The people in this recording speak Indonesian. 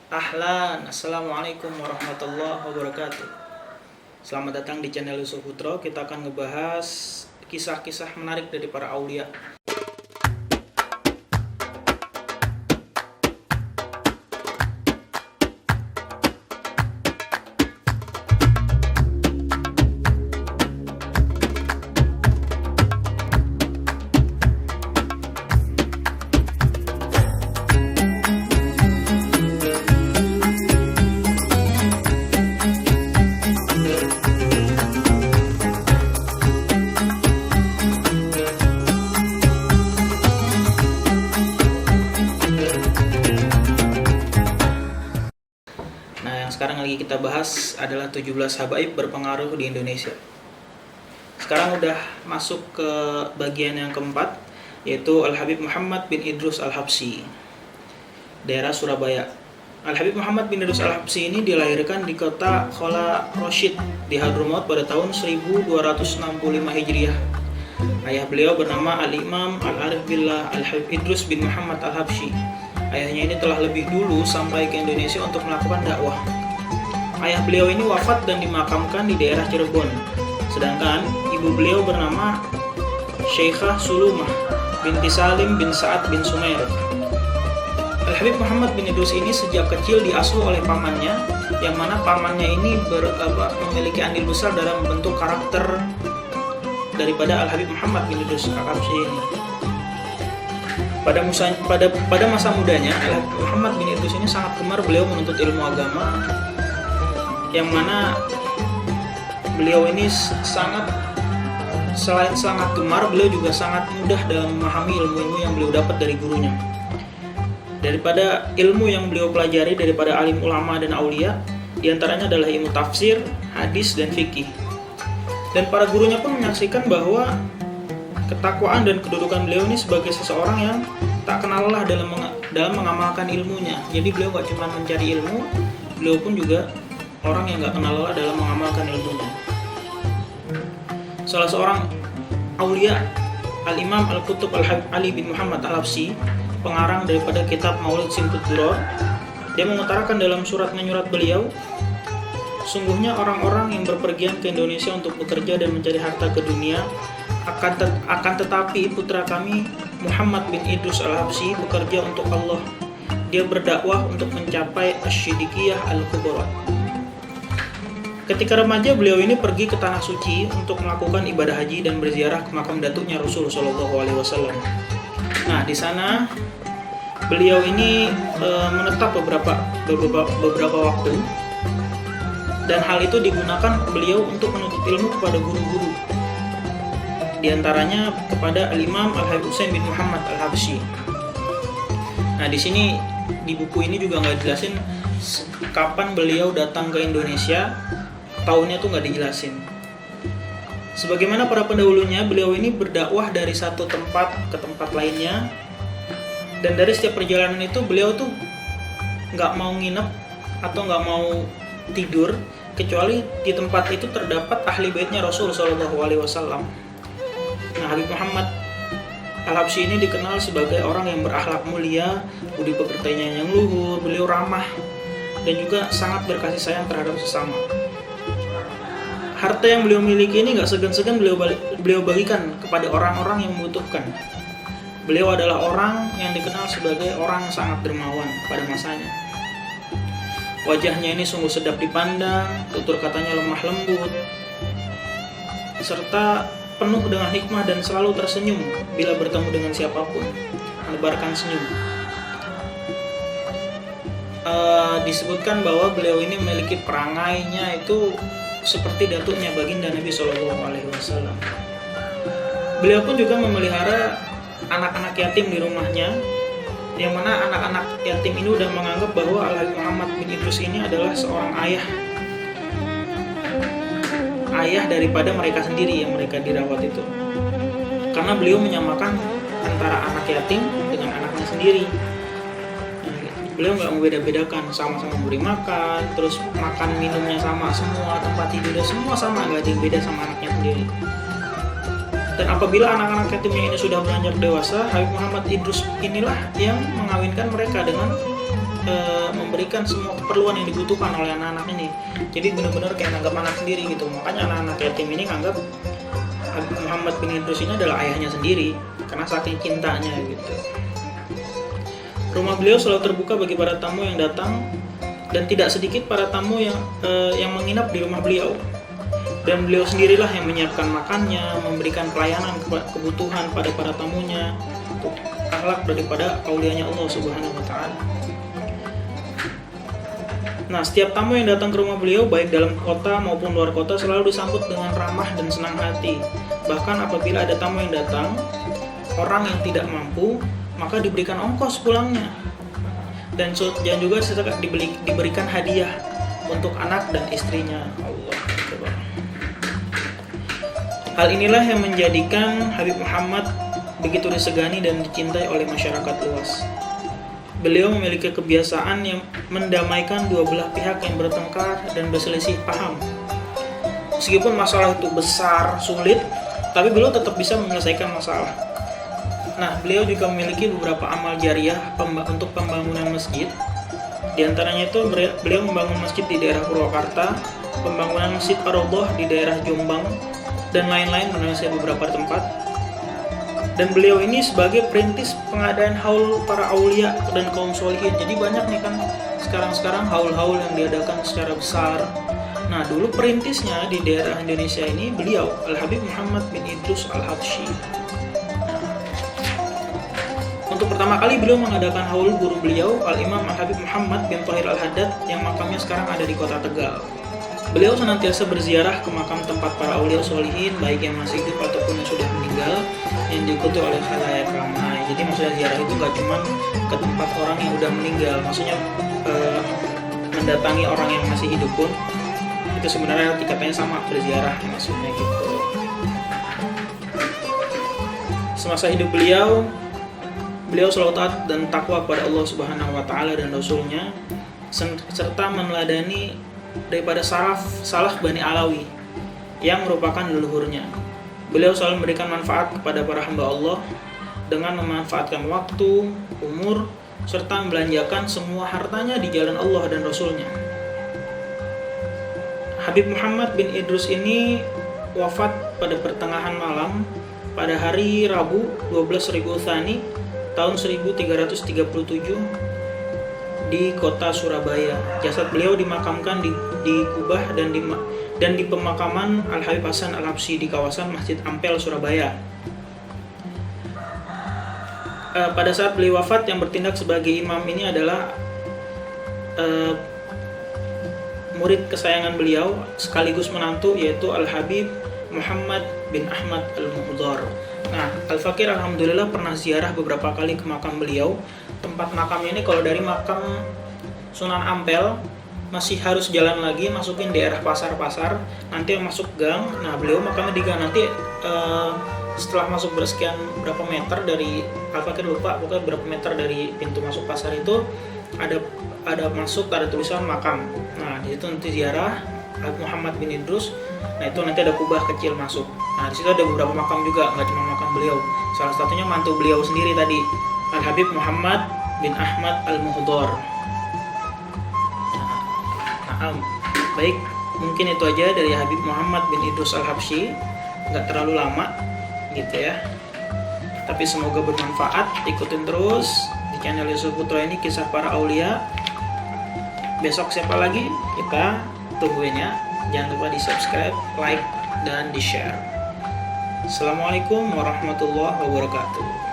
Assalamualaikum warahmatullahi wabarakatuh. Selamat datang di channel Yusuf Putro. Kita akan ngebahas kisah-kisah menarik dari para aulia. Sekarang lagi kita bahas adalah 17 habaib berpengaruh di Indonesia. Sekarang udah masuk ke bagian yang keempat, yaitu Al-Habib Muhammad bin Idrus Al-Habsyi, daerah Surabaya. Al-Habib Muhammad bin Idrus Al-Habsyi ini dilahirkan di kota Khola Rosyid di Hadramaut pada tahun 1265 Hijriah. Ayah beliau bernama Al-Imam Al-Arif Billah Al-Habib Idrus bin Muhammad Al-Habsyi. Ayahnya ini telah lebih dulu sampai ke Indonesia untuk melakukan dakwah. Ayah beliau ini wafat dan dimakamkan di daerah Cirebon. Sedangkan ibu beliau bernama Syekhah Sulumah binti Salim bin Sa'ad bin Sumair. Al-Habib Muhammad bin Idrus ini sejak kecil diasuh oleh pamannya, yang mana pamannya ini memiliki andil besar dalam membentuk karakter daripada Al-Habib Muhammad bin Idrus Al-Habsyi ini. Pada masa mudanya, Al-Habib Muhammad bin Idrus ini sangat gemar beliau menuntut ilmu agama, yang mana beliau ini selain sangat gemar, beliau juga sangat mudah dalam memahami ilmu-ilmu yang beliau dapat dari gurunya. Daripada ilmu yang beliau pelajari daripada alim ulama dan aulia, diantaranya adalah ilmu tafsir, hadis, dan fikih. Dan para gurunya pun menyaksikan bahwa ketakwaan dan kedudukan beliau ini sebagai seseorang yang tak kenal lelah dalam mengamalkan ilmunya. Jadi beliau gak cuma mencari ilmu, beliau pun juga orang yang gak kenal lelah dalam mengamalkan ilmunya. Salah seorang aulia, Al-Imam Al-Qutub Al-Habib Ali bin Muhammad Al-Habsyi, pengarang daripada kitab Maulid Simtud Duror, dia mengutarakan dalam surat menyurat beliau, sungguhnya orang-orang yang berpergian ke Indonesia untuk bekerja dan mencari harta ke dunia, akan tetapi putra kami Muhammad bin Idrus Al-Habsyi bekerja untuk Allah. Dia berdakwah untuk mencapai Asy-Syidikiyah Al-Kubra. Ketika remaja, beliau ini pergi ke tanah suci untuk melakukan ibadah haji dan berziarah ke makam datuknya Rasul Shallallahu Alaihi Wasallam. Nah, di sana beliau ini menetap beberapa waktu, dan hal itu digunakan beliau untuk menuntut ilmu kepada guru-guru. Di antaranya kepada Al-Imam Al-Habib Husain bin Muhammad Al-Habsyi. Nah, di sini di buku ini juga nggak jelasin kapan beliau datang ke Indonesia, tahunnya tuh nggak dijelasin. Sebagaimana para pendahulunya, beliau ini berdakwah dari satu tempat ke tempat lainnya, dan dari setiap perjalanan itu beliau tuh nggak mau nginep atau nggak mau tidur kecuali di tempat itu terdapat ahli baitnya Rasul Shallallahu Alaihi Wasallam. Nah, Habib Muhammad Al-Habsyi ini dikenal sebagai orang yang berakhlak mulia, budi pekertinya yang luhur, beliau ramah, dan juga sangat berkasih sayang terhadap sesama. Harta yang beliau miliki ini gak segan-segan beliau bagikan kepada orang-orang yang membutuhkan. Beliau adalah orang yang dikenal sebagai orang yang sangat dermawan pada masanya. Wajahnya ini sungguh sedap dipandang, tutur katanya lemah lembut, serta penuh dengan hikmah dan selalu tersenyum bila bertemu dengan siapapun, menebarkan senyum. Disebutkan bahwa beliau ini memiliki perangainya itu seperti datuknya baginda Nabi Shallallahu Alaihi Wasallam. Beliau pun juga memelihara anak-anak yatim di rumahnya, yang mana anak-anak yatim ini udah menganggap bahwa Al-Habib Muhammad bin Idrus ini adalah seorang ayah daripada mereka sendiri yang mereka dirawat itu, karena beliau menyamakan antara anak yatim dengan anaknya sendiri. Beliau nggak membeda-bedakan, sama-sama memberi makan, terus makan minumnya sama semua, tempat tidurnya semua sama, nggak ada yang beda sama anaknya sendiri. Dan apabila anak-anak yatimnya ini sudah beranjak dewasa, Habib Muhammad Idrus inilah yang mengawinkan mereka dengan memberikan semua keperluan yang dibutuhkan oleh anak-anak ini. Jadi benar-benar kayak nganggap anak sendiri gitu. Makanya anak-anak yatim ini nganggap Habib Muhammad bin Idrus ini adalah ayahnya sendiri karena saking cintanya gitu. Rumah beliau selalu terbuka bagi para tamu yang datang, dan tidak sedikit para tamu yang menginap di rumah beliau. Dan beliau sendirilah yang menyiapkan makannya, memberikan pelayanan kebutuhan pada para tamunya, untuk akhlak daripada aulianya Allah Subhanahu wa taala. Nah, setiap tamu yang datang ke rumah beliau baik dalam kota maupun luar kota selalu disambut dengan ramah dan senang hati. Bahkan apabila ada tamu yang datang, orang yang tidak mampu, maka diberikan ongkos pulangnya. Dan juga diberikan hadiah untuk anak dan istrinya. Allah. Hal inilah yang menjadikan Habib Muhammad begitu disegani dan dicintai oleh masyarakat luas. Beliau memiliki kebiasaan yang mendamaikan dua belah pihak yang bertengkar dan berselisih paham. Meskipun masalah itu besar, sulit, tapi beliau tetap bisa menyelesaikan masalah. Nah, beliau juga memiliki beberapa amal jariah untuk pembangunan masjid. Di antaranya itu beliau membangun masjid di daerah Purwakarta, pembangunan masjid Ar-Raudhah di daerah Jombang, dan lain-lain mengenai beberapa tempat. Dan beliau ini sebagai perintis pengadaan haul para aulia dan kaum solihin. Jadi banyak nih kan sekarang haul-haul yang diadakan secara besar. Nah, dulu perintisnya di daerah Indonesia ini beliau, Al-Habib Muhammad bin Idrus Al-Habsyi. Untuk pertama kali beliau mengadakan haul guru beliau, Al-Imam Al-Habib Muhammad bin Thahir Al-Haddad, yang makamnya sekarang ada di kota Tegal. Beliau senantiasa berziarah ke makam tempat para aulia solihin, baik yang masih hidup ataupun yang sudah meninggal, yang diikuti oleh khalayak ramai. Jadi maksudnya ziarah itu gak cuma ke tempat orang yang udah meninggal, maksudnya mendatangi orang yang masih hidup pun itu sebenarnya tingkatannya sama, berziarah maksudnya gitu. Semasa hidup beliau selalu taat dan takwa kepada Allah Subhanahu wa taala dan Rasulnya, serta meneladani daripada salaf Bani Alawi yang merupakan leluhurnya. Beliau selalu memberikan manfaat kepada para hamba Allah dengan memanfaatkan waktu, umur, serta membelanjakan semua hartanya di jalan Allah dan Rasulnya. Habib Muhammad bin Idrus ini wafat pada pertengahan malam pada hari Rabu 12 Rabiul Tsani tahun 1337 di kota Surabaya. Jasad beliau dimakamkan di kubah dan di pemakaman Al-Habib Hasan Al-Habsyi di kawasan Masjid Ampel, Surabaya. Pada saat beliau wafat, yang bertindak sebagai imam ini adalah murid kesayangan beliau sekaligus menantu, yaitu Al-Habib Muhammad bin Ahmad Al-Muhdhar. Nah, Al-Fakir alhamdulillah pernah ziarah beberapa kali ke makam beliau. Tempat makamnya ini kalau dari makam Sunan Ampel masih harus jalan lagi, masukin daerah pasar-pasar, nanti masuk gang. Nah, beliau makamnya di gang. Nanti setelah masuk bersekian berapa meter dari, Al-Fakir lupa pokoknya berapa meter dari pintu masuk pasar itu ada masuk, ada tulisan makam. Nah, di situ nanti ziarah Habib Muhammad bin Idrus. Nah, itu nanti ada kubah kecil masuk. Nah, di situ ada beberapa makam juga, nggak cuma makam beliau. Salah satunya mantu beliau sendiri tadi, Al-Habib Muhammad bin Ahmad Al-Muhdhar. Nah, baik, mungkin itu aja dari Habib Muhammad bin Idrus Al-Habsyi. Nggak terlalu lama gitu ya, tapi semoga bermanfaat. Ikutin terus di channel Yusuf Putra ini, kisah para aulia. Besok siapa lagi, kita tungguin ya. Jangan lupa di subscribe, like, dan di share. Assalamualaikum warahmatullahi wabarakatuh.